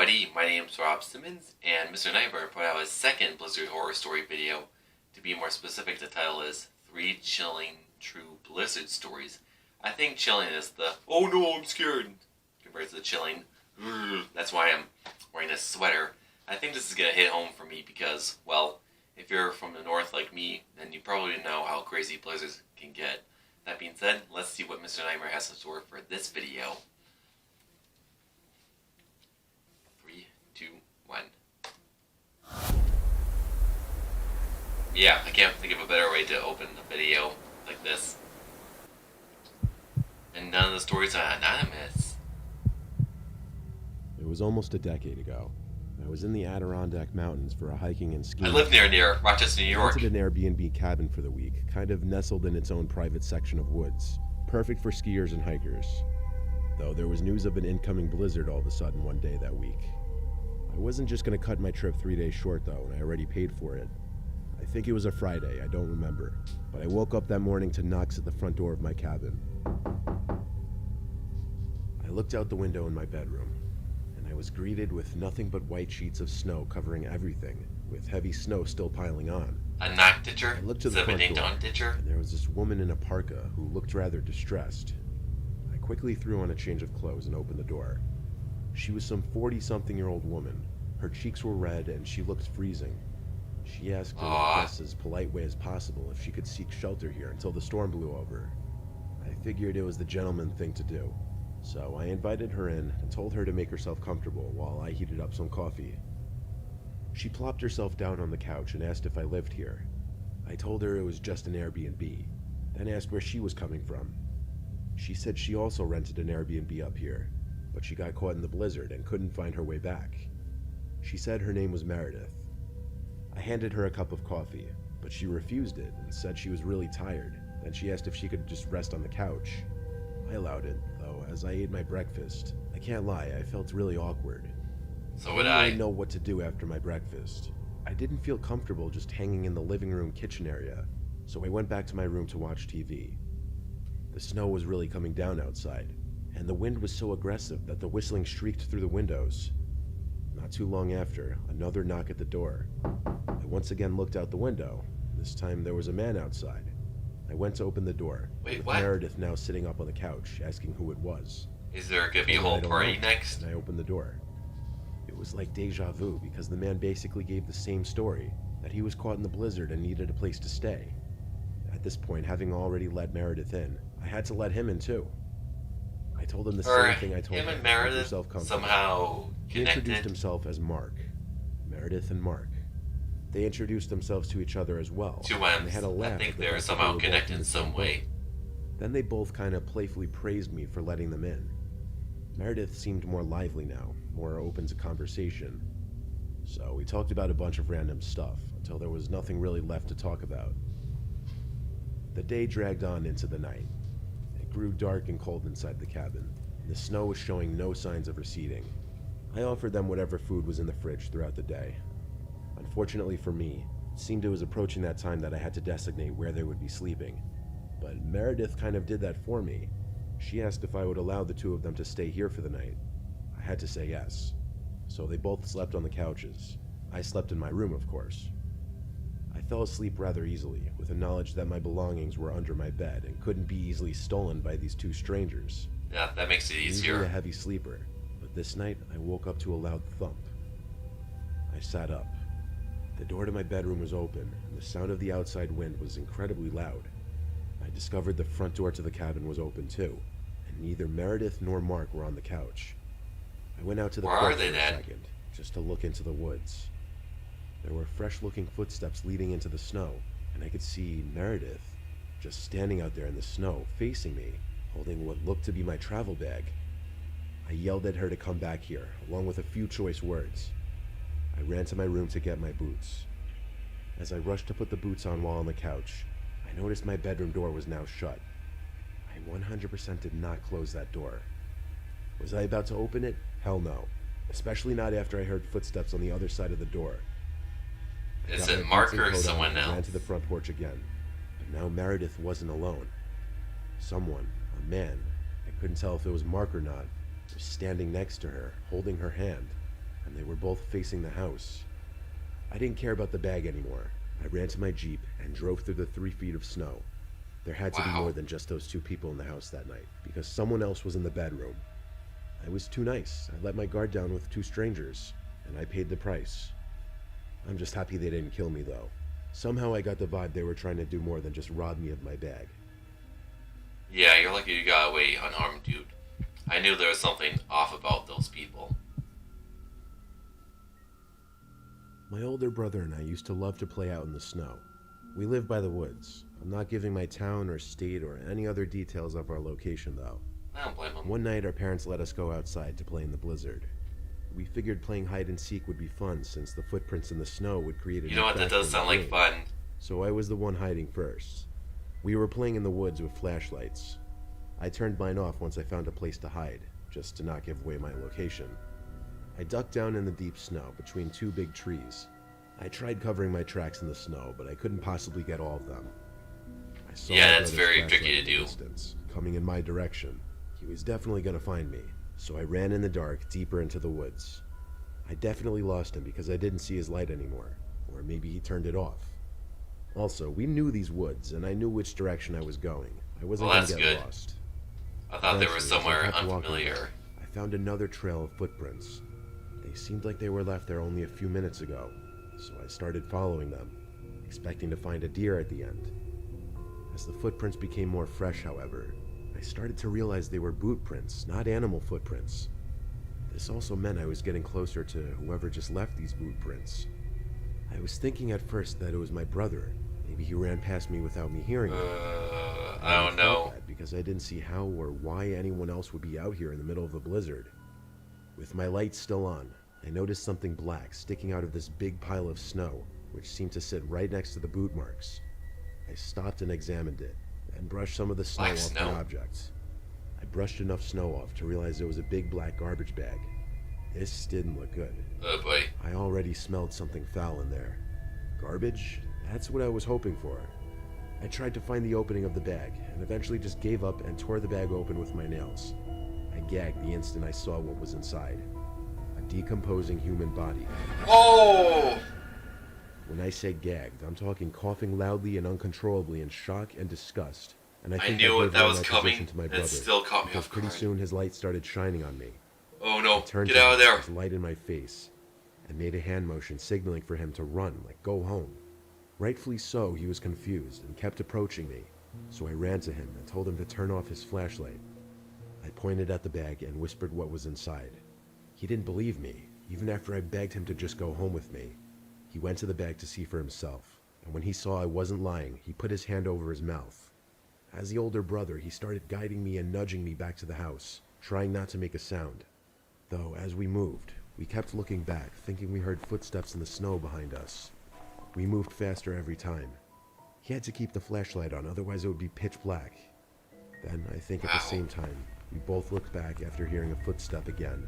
everybody, my name's Rob Simmons, and Mr. Nightmare put out his second Blizzard horror story video. To be more specific, the title is 3 Chilling True Blizzard Stories. I think chilling is the, oh no, I'm scared, compared to the chilling, that's why I'm wearing this sweater. I think this is going to hit home for me because, well, if you're from the north like me, then you probably know how crazy blizzards can get. That being said, let's see what Mr. Nightmare has in store for this video. 3, 2, 1. Yeah, I can't think of a better way to open a video like this. And none of the stories are anonymous. It was almost a decade ago. I was in the Adirondack Mountains for a hiking and skiing. I live near Rochester, New I York. rented an Airbnb cabin for the week, kind of nestled in its own private section of woods. Perfect for skiers and hikers. Though there was news of an incoming blizzard all of a sudden one day that week. I wasn't just going to cut my trip 3 days short though, and I already paid for it. I think it was a Friday, I don't remember. But I woke up that morning to knocks at the front door of my cabin. I looked out the window in my bedroom. I was greeted with nothing but white sheets of snow covering everything, with heavy snow still piling on. A knock ditcher? I looked to the front door, ditcher? and there was this woman in a parka who looked rather distressed. I quickly threw on a change of clothes and opened the door. She was some 40-something-year-old woman. Her cheeks were red, and she looked freezing. She asked in the best as polite way as possible if she could seek shelter here until the storm blew over. I figured it was the gentleman thing to do. So I invited her in and told her to make herself comfortable while I heated up some coffee. She plopped herself down on the couch and asked if I lived here. I told her it was just an Airbnb, then asked where she was coming from. She said she also rented an Airbnb up here, but she got caught in the blizzard and couldn't find her way back. She said her name was Meredith. I handed her a cup of coffee, but she refused it and said she was really tired. Then she asked if she could just rest on the couch. I allowed it, though, as I ate my breakfast. I can't lie, I felt really awkward. So would I didn't know what to do after my breakfast. I didn't feel comfortable just hanging in the living room kitchen area, so I went back to my room to watch TV. The snow was really coming down outside, and the wind was so aggressive that the whistling shrieked through the windows. Not too long after, another knock at the door. I once again looked out the window. This time there was a man outside. I went to open the door, with Meredith now sitting up on the couch, asking who it was. Is there gonna be a whole party next? And I opened the door. It was like deja vu, because the man basically gave the same story, that he was caught in the blizzard and needed a place to stay. At this point, having already let Meredith in, I had to let him in too. I told him the same thing I told him. her. And Meredith somehow He introduced himself as Mark. Meredith and Mark. They introduced themselves to each other as well. Two and they had a M's. laugh. I think they're somehow connected in some way. Then they both kind of playfully praised me for letting them in. Meredith seemed more lively now, more open to conversation. So we talked about a bunch of random stuff, until there was nothing really left to talk about. The day dragged on into the night. It grew dark and cold inside the cabin, and the snow was showing no signs of receding. I offered them whatever food was in the fridge throughout the day. Unfortunately for me, it seemed it was approaching that time that I had to designate where they would be sleeping. But Meredith kind of did that for me. She asked if I would allow the two of them to stay here for the night. I had to say yes. So they both slept on the couches. I slept in my room, of course. I fell asleep rather easily, with the knowledge that my belongings were under my bed and couldn't be easily stolen by these two strangers. Yeah, that makes it easier. Usually a heavy sleeper, but this night I woke up to a loud thump. I sat up. The door to my bedroom was open, and the sound of the outside wind was incredibly loud. I discovered the front door to the cabin was open too, and neither Meredith nor Mark were on the couch. I went out to the porch for a second, just to look into the woods. There were fresh-looking footsteps leading into the snow, and I could see Meredith just standing out there in the snow, facing me, holding what looked to be my travel bag. I yelled at her to come back here, along with a few choice words. I ran to my room to get my boots. As I rushed to put the boots on while on the couch, I noticed my bedroom door was now shut. I 100% did not close that door. Was I about to open it? Hell no. Especially not after I heard footsteps on the other side of the door. Is it Mark or someone else? I ran to the front porch again. But now Meredith wasn't alone. Someone, a man, I couldn't tell if it was Mark or not, was standing next to her, holding her hand. and they were both facing the house. I didn't care about the bag anymore. I ran to my Jeep and drove through the 3 feet of snow. There had to be more than just those 2 people in the house that night, because someone else was in the bedroom. I was too nice. I let my guard down with 2 strangers, and I paid the price. I'm just happy they didn't kill me, though. Somehow I got the vibe they were trying to do more than just rob me of my bag. Yeah, you're lucky you got away unharmed, dude. I knew there was something off about those people. My older brother and I used to love to play out in the snow. We live by the woods. I'm not giving my town or state or any other details of our location, though. I don't blame them. One night, our parents let us go outside to play in the blizzard. We figured playing hide and seek would be fun, since the footprints in the snow would create an You know what, that effect does in sound the like rain. fun. So I was the one hiding first. We were playing in the woods with flashlights. I turned mine off once I found a place to hide, just to not give away my location. I ducked down in the deep snow between 2 big trees. I tried covering my tracks in the snow, but I couldn't possibly get all of them. I saw Yeah, my that's brother's very flashlight tricky to in the do. distance, coming in my direction. He was definitely going to find me, so I ran in the dark deeper into the woods. I definitely lost him because I didn't see his light anymore, or maybe he turned it off. Also, we knew these woods, and I knew which direction I was going. I wasn't Well, going to that's get good. lost. I thought they were Eventually, as I somewhere kept walking unfamiliar. back, I found another trail of footprints. They seemed like they were left there only a few minutes ago, so I started following them, expecting to find a deer at the end. As the footprints became more fresh, however, I started to realize they were boot prints, not animal footprints. This also meant I was getting closer to whoever just left these boot prints. I was thinking at first that it was my brother. Maybe he ran past me without me hearing him. I don't know. Because I didn't see how or why anyone else would be out here in the middle of a blizzard. With my lights still on, I noticed something black sticking out of this big pile of snow, which seemed to sit right next to the boot marks. I stopped and examined it, and brushed some of the snow Black off snow? the object. I brushed enough snow off to realize it was a big black garbage bag. This didn't look good. Oh boy. I already smelled something foul in there. Garbage? That's what I was hoping for. I tried to find the opening of the bag, and eventually just gave up and tore the bag open with my nails. I gagged the instant I saw what was inside. A decomposing human body. Oh! When I say gagged, I'm talking coughing loudly and uncontrollably in shock and disgust. And I think knew gave that away was my coming, position to my and it brother, still caught me because off pretty guard. soon his light started shining on me. Oh I no, turned get to out him, of there. his light in my face, and made a hand motion signaling for him to run, like go home. Rightfully so, he was confused and kept approaching me, so I ran to him and told him to turn off his flashlight. I pointed at the bag and whispered what was inside. He didn't believe me, even after I begged him to just go home with me. He went to the bag to see for himself, and when he saw I wasn't lying, he put his hand over his mouth. As the older brother, he started guiding me and nudging me back to the house, trying not to make a sound. Though, as we moved, we kept looking back, thinking we heard footsteps in the snow behind us. We moved faster every time. He had to keep the flashlight on, otherwise it would be pitch black. Then, I think at the same time, we both looked back after hearing a footstep again,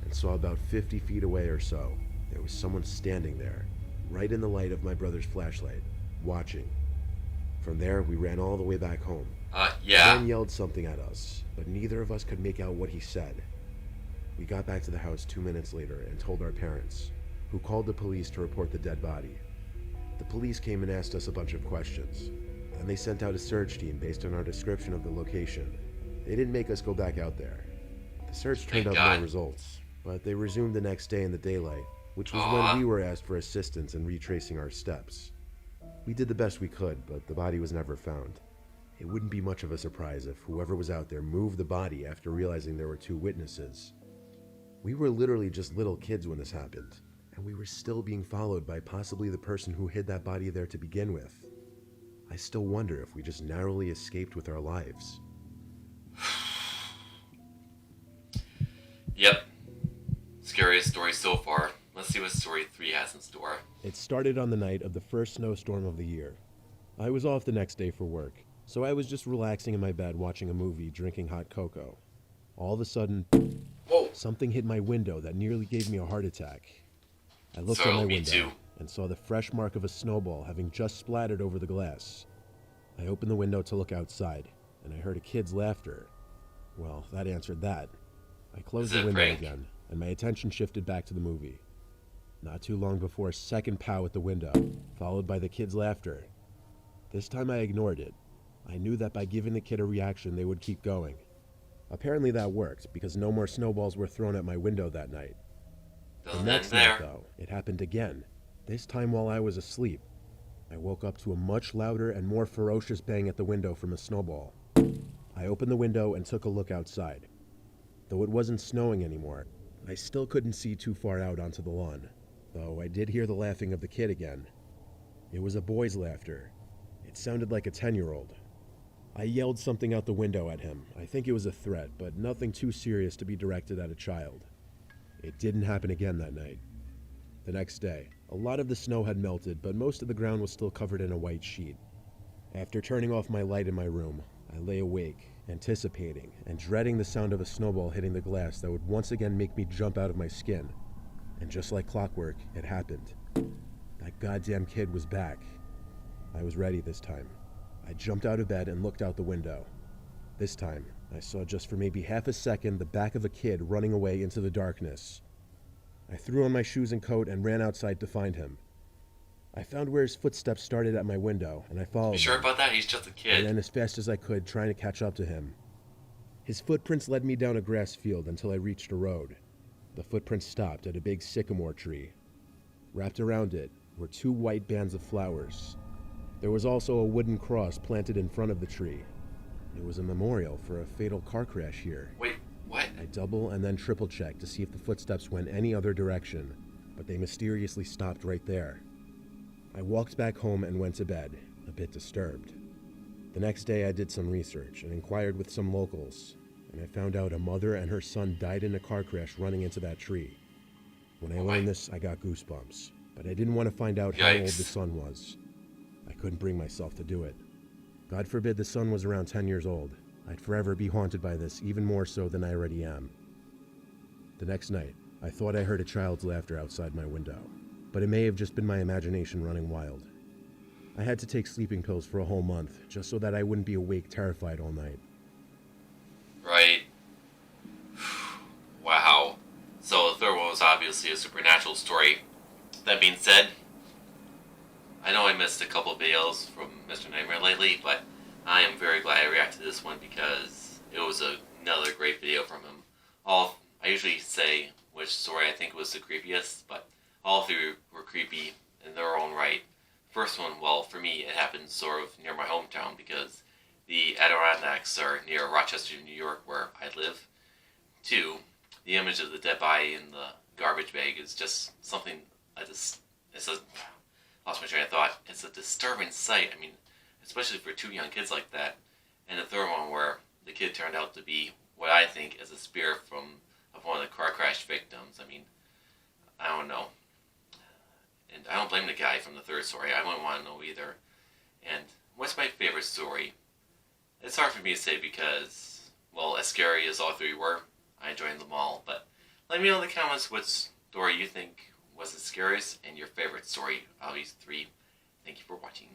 and saw about 50 feet away or so, there was someone standing there, right in the light of my brother's flashlight, watching. From there, we ran all the way back home. Yeah. The man yelled something at us, but neither of us could make out what he said. We got back to the house 2 minutes later and told our parents, who called the police to report the dead body. The police came and asked us a bunch of questions, and they sent out a search team based on our description of the location. They didn't make us go back out there. The search turned up no results, but they resumed the next day in the daylight, which was when we were asked for assistance in retracing our steps. We did the best we could, but the body was never found. It wouldn't be much of a surprise if whoever was out there moved the body after realizing there were 2 witnesses. We were literally just little kids when this happened, and we were still being followed by possibly the person who hid that body there to begin with. I still wonder if we just narrowly escaped with our lives. Yep. Scariest story so far. Let's see what story 3 has in store. It started on the night of the first snowstorm of the year. I was off the next day for work, so I was just relaxing in my bed watching a movie, drinking hot cocoa. All of a sudden, Whoa. something hit my window that nearly gave me a heart attack. I looked out my window and saw the fresh mark of a snowball having just splattered over the glass. I opened the window to look outside, and I heard a kid's laughter. Well, that answered that. I closed the window again and my attention shifted back to the movie. Not too long before a second pow at the window, followed by the kid's laughter. This time I ignored it. I knew that by giving the kid a reaction, they would keep going. Apparently that worked, because no more snowballs were thrown at my window that night. The next night, though, it happened again, this time while I was asleep. I woke up to a much louder and more ferocious bang at the window from a snowball. I opened the window and took a look outside. Though it wasn't snowing anymore, I still couldn't see too far out onto the lawn, though I did hear the laughing of the kid again. It was a boy's laughter. It sounded like a 10-year-old. I yelled something out the window at him. I think it was a threat, but nothing too serious to be directed at a child. It didn't happen again that night. The next day, a lot of the snow had melted, but most of the ground was still covered in a white sheet. After turning off my light in my room, I lay awake, anticipating and dreading the sound of a snowball hitting the glass that would once again make me jump out of my skin. And just like clockwork, it happened. That goddamn kid was back. I was ready this time. I jumped out of bed and looked out the window. This time, I saw just for maybe half a second the back of a kid running away into the darkness. I threw on my shoes and coat and ran outside to find him. I found where his footsteps started at my window, and I followed him. You sure about that? He's just a kid. I ran as fast as I could, trying to catch up to him. His footprints led me down a grass field until I reached a road. The footprints stopped at a big sycamore tree. Wrapped around it were 2 white bands of flowers. There was also a wooden cross planted in front of the tree. It was a memorial for a fatal car crash here. Wait, what? I double and then triple checked to see if the footsteps went any other direction, but they mysteriously stopped right there. I walked back home and went to bed, a bit disturbed. The next day I did some research and inquired with some locals, and I found out a mother and her son died in a car crash running into that tree. When I learned this, I got goosebumps, but I didn't want to find out how old the son was. I couldn't bring myself to do it. God forbid the son was around 10 years old. I'd forever be haunted by this, even more so than I already am. The next night, I thought I heard a child's laughter outside my window, but it may have just been my imagination running wild. I had to take sleeping pills for a whole month, just so that I wouldn't be awake terrified all night. Right. Wow. So the third one was obviously a supernatural story. That being said, I know I missed a couple of videos from Mr. Nightmare lately, but I am very glad I reacted to this one because it was another great video from him. I usually say which story I think was the creepiest, but all 3 were creepy in their own right. First one, well, for me, it happened sort of near my hometown because the Adirondacks are near Rochester, New York, where I live. 2, the image of the dead body in the garbage bag is just something lost my train of thought. It's a disturbing sight. I mean, especially for 2 young kids like that. And the third one where the kid turned out to be what I think is a spirit of one of the car crash victims. I mean, I don't know. And I don't blame the guy from the third story. I wouldn't want to know either. And what's my favorite story? It's hard for me to say because, well, as scary as all 3 were, I enjoyed them all. But let me know in the comments what story you think was the scariest and your favorite story of these 3. Thank you for watching.